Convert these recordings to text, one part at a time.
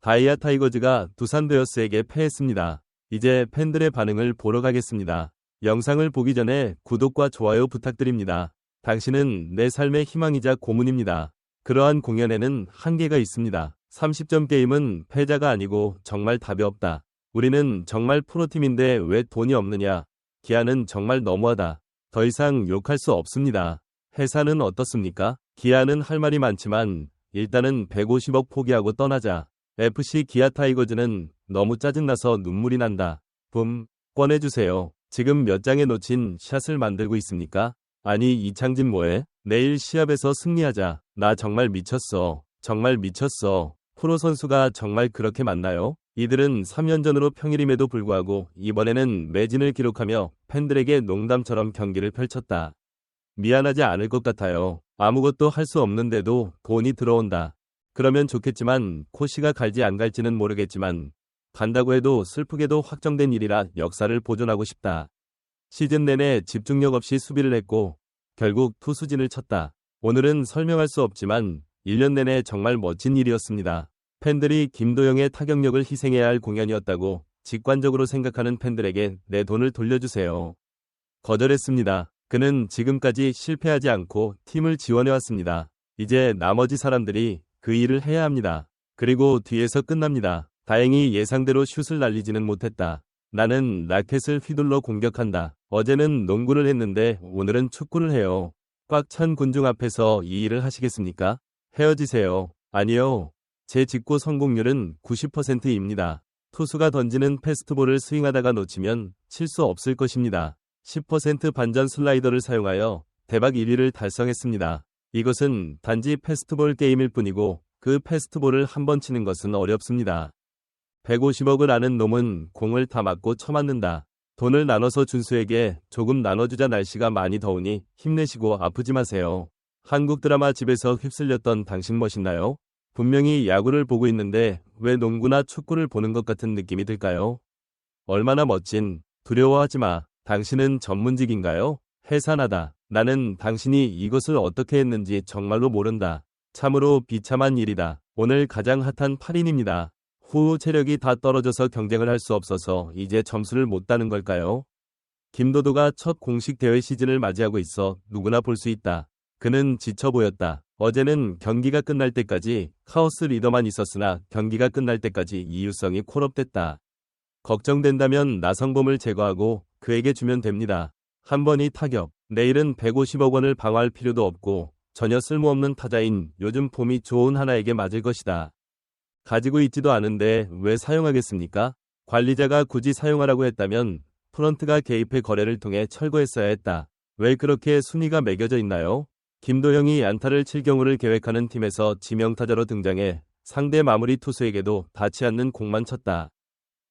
다이아 타이거즈가 두산 베어스에게 패했습니다. 이제 팬들의 반응을 보러 가겠습니다. 영상을 보기 전에 구독과 좋아요 부탁드립니다. 당신은 내 삶의 희망이자 고문입니다. 그러한 공연에는 한계가 있습니다. 30점 게임은 패자가 아니고 정말 답이 없다. 우리는 정말 프로팀인데 왜 돈이 없느냐. 기아는 정말 너무하다. 더 이상 욕할 수 없습니다. 해사는 어떻습니까? 기아는 할 말이 많지만 일단은 150억 포기하고 떠나자. FC 기아 타이거즈는 너무 짜증나서 눈물이 난다. 붐, 꺼내주세요. 지금 몇 장에 놓친 샷을 만들고 있습니까? 아니 이창진 뭐해? 내일 시합에서 승리하자. 나 정말 미쳤어. 정말 미쳤어. 프로 선수가 정말 그렇게 맞나요? 이들은 3년 전으로 평일임에도 불구하고 이번에는 매진을 기록하며 팬들에게 농담처럼 경기를 펼쳤다. 미안하지 않을 것 같아요. 아무것도 할 수 없는데도 돈이 들어온다. 그러면 좋겠지만 코시가 갈지 안 갈지는 모르겠지만 간다고 해도 슬프게도 확정된 일이라 역사를 보존하고 싶다. 시즌 내내 집중력 없이 수비를 했고 결국 투수진을 쳤다. 오늘은 설명할 수 없지만 1년 내내 정말 멋진 일이었습니다. 팬들이 김도영의 타격력을 희생해야 할 공연이었다고 직관적으로 생각하는 팬들에게 내 돈을 돌려주세요. 거절했습니다. 그는 지금까지 실패하지 않고 팀을 지원해왔습니다. 이제 나머지 사람들이 그 일을 해야 합니다. 그리고 뒤에서 끝납니다. 다행히 예상대로 슛을 날리지는 못했다. 나는 라켓을 휘둘러 공격한다. 어제는 농구를 했는데 오늘은 축구를 해요. 꽉 찬 군중 앞에서 이 일을 하시겠습니까? 헤어지세요. 아니요. 제 직구 성공률은 90%입니다. 투수가 던지는 패스트볼을 스윙하다가 놓치면 칠 수 없을 것입니다. 10% 반전 슬라이더를 사용하여 대박 1위를 달성했습니다. 이것은 단지 패스트볼 게임일 뿐이고 그 패스트볼을 한 번 치는 것은 어렵습니다. 150억을 아는 놈은 공을 다 맞고 쳐맞는다. 돈을 나눠서 준수에게 조금 나눠주자. 날씨가 많이 더우니 힘내시고 아프지 마세요. 한국 드라마 집에서 휩쓸렸던 당신 멋있나요? 분명히 야구를 보고 있는데 왜 농구나 축구를 보는 것 같은 느낌이 들까요? 얼마나 멋진, 두려워하지 마. 당신은 전문직인가요? 해산하다. 나는 당신이 이것을 어떻게 했는지 정말로 모른다. 참으로 비참한 일이다. 오늘 가장 핫한 8인입니다. 후 체력이 다 떨어져서 경쟁을 할 수 없어서 이제 점수를 못 따는 걸까요? 김도도가 첫 공식 대회 시즌을 맞이하고 있어 누구나 볼 수 있다. 그는 지쳐 보였다. 어제는 경기가 끝날 때까지 카오스 리더만 있었으나 경기가 끝날 때까지 이유성이 콜업됐다. 걱정된다면 나성범을 제거하고 그에게 주면 됩니다. 한 번이 타격. 내일은 150억 원을 방어할 필요도 없고 전혀 쓸모없는 타자인 요즘 폼이 좋은 하나에게 맞을 것이다. 가지고 있지도 않은데 왜 사용하겠습니까? 관리자가 굳이 사용하라고 했다면 프런트가 개입해 거래를 통해 철거했어야 했다. 왜 그렇게 순위가 매겨져 있나요? 김도영이 안타를 칠 경우를 계획하는 팀에서 지명타자로 등장해 상대 마무리 투수에게도 닿지 않는 공만 쳤다.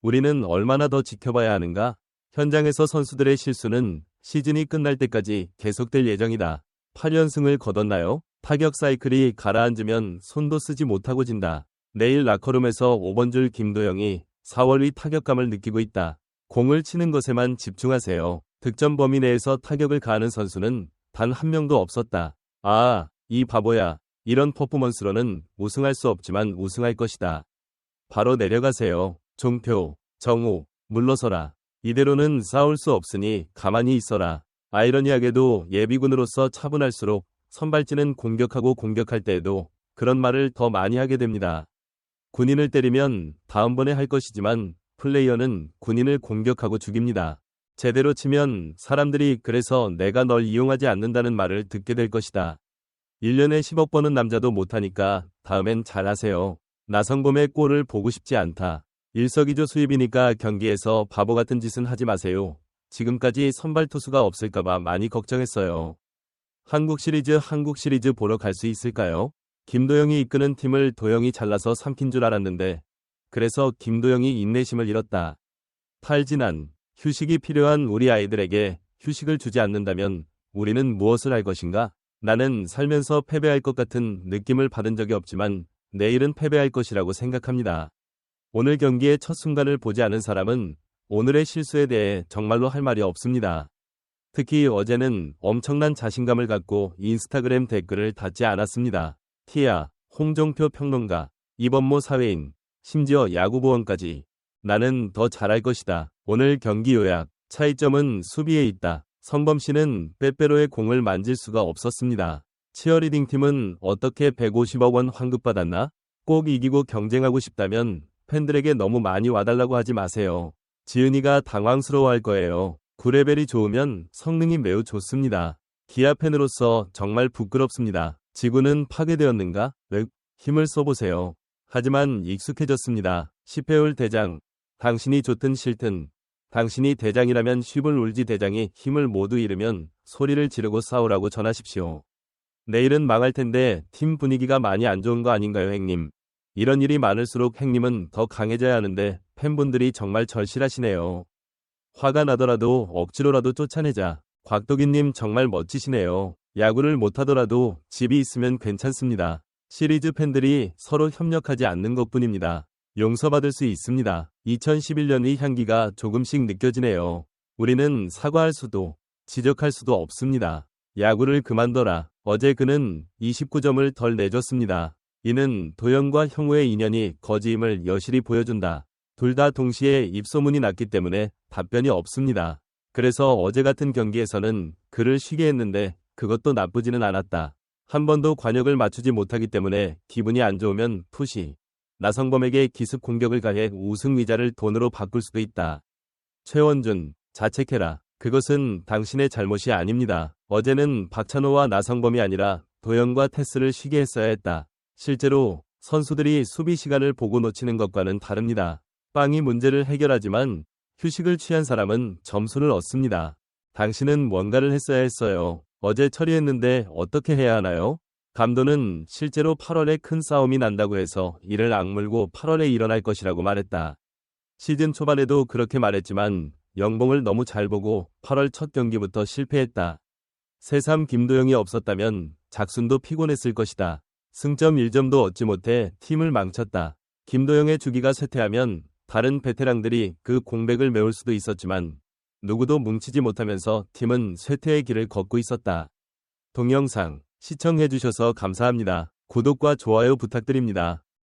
우리는 얼마나 더 지켜봐야 하는가? 현장에서 선수들의 실수는 시즌이 끝날 때까지 계속될 예정이다. 8연승을 거뒀나요? 타격 사이클이 가라앉으면 손도 쓰지 못하고 진다. 내일 라커룸에서 5번 줄 김도영이 4월의 타격감을 느끼고 있다. 공을 치는 것에만 집중하세요. 득점 범위 내에서 타격을 가하는 선수는 단 한 명도 없었다. 아, 이 바보야. 이런 퍼포먼스로는 우승할 수 없지만 우승할 것이다. 바로 내려가세요. 종표, 정우, 물러서라. 이대로는 싸울 수 없으니 가만히 있어라. 아이러니하게도 예비군으로서 차분할수록 선발진은 공격하고 공격할 때에도 그런 말을 더 많이 하게 됩니다. 군인을 때리면 다음번에 할 것이지만 플레이어는 군인을 공격하고 죽입니다. 제대로 치면 사람들이 그래서 내가 널 이용하지 않는다는 말을 듣게 될 것이다. 1년에 10억 버는 남자도 못하니까 다음엔 잘하세요. 나성범의 골을 보고 싶지 않다. 일석이조 수입이니까 경기에서 바보 같은 짓은 하지 마세요. 지금까지 선발 투수가 없을까봐 많이 걱정했어요. 한국 시리즈 보러 갈 수 있을까요? 김도영이 이끄는 팀을 도영이 잘라서 삼킨 줄 알았는데 그래서 김도영이 인내심을 잃었다. 탈진한, 휴식이 필요한 우리 아이들에게 휴식을 주지 않는다면 우리는 무엇을 할 것인가? 나는 살면서 패배할 것 같은 느낌을 받은 적이 없지만 내일은 패배할 것이라고 생각합니다. 오늘 경기의 첫 순간을 보지 않은 사람은 오늘의 실수에 대해 정말로 할 말이 없습니다. 특히 어제는 엄청난 자신감을 갖고 인스타그램 댓글을 닫지 않았습니다. 티아, 홍정표 평론가, 이범모 사회인, 심지어 야구 보험까지. 나는 더 잘할 것이다. 오늘 경기 요약. 차이점은 수비에 있다. 성범 씨는 빼빼로의 공을 만질 수가 없었습니다. 치어리딩 팀은 어떻게 150억 원 환급받았나? 꼭 이기고 경쟁하고 싶다면 팬들에게 너무 많이 와달라고 하지 마세요. 지은이가 당황스러워할 거예요. 9레벨이 좋으면 성능이 매우 좋습니다. 기아 팬으로서 정말 부끄럽습니다. 지구는 파괴되었는가? 왜? 힘을 써보세요. 하지만 익숙해졌습니다. 10회울 대장. 당신이 좋든 싫든. 당신이 대장이라면 쉽을 울지 대장이 힘을 모두 잃으면 소리를 지르고 싸우라고 전하십시오. 내일은 망할 텐데 팀 분위기가 많이 안 좋은 거 아닌가요, 행님? 이런 일이 많을수록 행님은 더 강해져야 하는데 팬분들이 정말 절실하시네요. 화가 나더라도 억지로라도 쫓아내자. 곽도기님 정말 멋지시네요. 야구를 못하더라도 집이 있으면 괜찮습니다. 시리즈 팬들이 서로 협력하지 않는 것뿐입니다. 용서받을 수 있습니다. 2011년의 향기가 조금씩 느껴지네요. 우리는 사과할 수도 지적할 수도 없습니다. 야구를 그만둬라. 어제 그는 29점을 덜 내줬습니다. 이는 도영과 형우의 인연이 거지임을 여실히 보여준다. 둘 다 동시에 입소문이 났기 때문에 답변이 없습니다. 그래서 어제 같은 경기에서는 그를 쉬게 했는데 그것도 나쁘지는 않았다. 한 번도 관역을 맞추지 못하기 때문에 기분이 안 좋으면 푸시. 나성범에게 기습 공격을 가해 우승 위자를 돈으로 바꿀 수도 있다. 최원준, 자책해라. 그것은 당신의 잘못이 아닙니다. 어제는 박찬호와 나성범이 아니라 도영과 테스를 쉬게 했어야 했다. 실제로 선수들이 수비 시간을 보고 놓치는 것과는 다릅니다. 빵이 문제를 해결하지만 휴식을 취한 사람은 점수를 얻습니다. 당신은 뭔가를 했어야 했어요. 어제 처리했는데 어떻게 해야 하나요? 감독은 실제로 8월에 큰 싸움이 난다고 해서 이를 악물고 8월에 일어날 것이라고 말했다. 시즌 초반에도 그렇게 말했지만 영봉을 너무 잘 보고 8월 첫 경기부터 실패했다. 새삼 김도영이 없었다면 작순도 피곤했을 것이다. 승점 1점도 얻지 못해 팀을 망쳤다. 김도영의 주기가 쇠퇴하면 다른 베테랑들이 그 공백을 메울 수도 있었지만 누구도 뭉치지 못하면서 팀은 쇠퇴의 길을 걷고 있었다. 동영상 시청해주셔서 감사합니다. 구독과 좋아요 부탁드립니다.